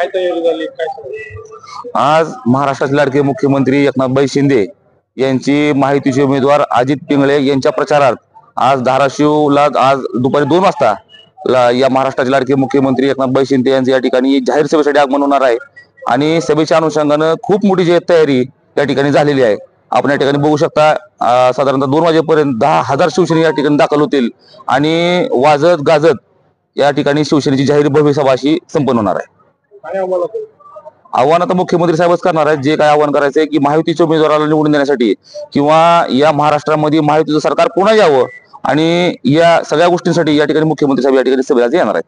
काय तयारी झाली काय सांगू? आज महाराष्ट्राचे लाडके मुख्यमंत्री एकनाथभाई शिंदे यांची माहितीचे उमेदवार अजित पिंगळे यांच्या प्रचारात आज धाराशिवला आज दुपारी 2 वाजता या महाराष्ट्राचे लाडके मुख्यमंत्री एकनाथभाई शिंदे यांचे या ठिकाणी जाहीर सभेसाठी आगमन होणार आहे आणि सभेच्या अनुषंगानं खूप मोठी जी तयारी या ठिकाणी झालेली आहे। आपण या ठिकाणी बघू शकता साधारणतः 2 वाजेपर्यंत 10,000 शिवसैनिक या ठिकाणी दाखल होतील आणि वाजत गाजत या ठिकाणी शिवसेनेची जाहीर भव्य सभा अशी संपन्न होणार आहे। काय आम्हाला करू? आव्हान आता मुख्यमंत्री साहेबच करणार आहेत। जे काय आव्हान करायचं आहे की महायुतीच्या उमेदवाराला निवडून देण्यासाठी किंवा या महाराष्ट्रामध्ये महायुतीचं सरकार पुन्हा यावं आणि या सगळ्या गोष्टींसाठी या ठिकाणी मुख्यमंत्री साहेब या ठिकाणी सभेला येणार आहेत।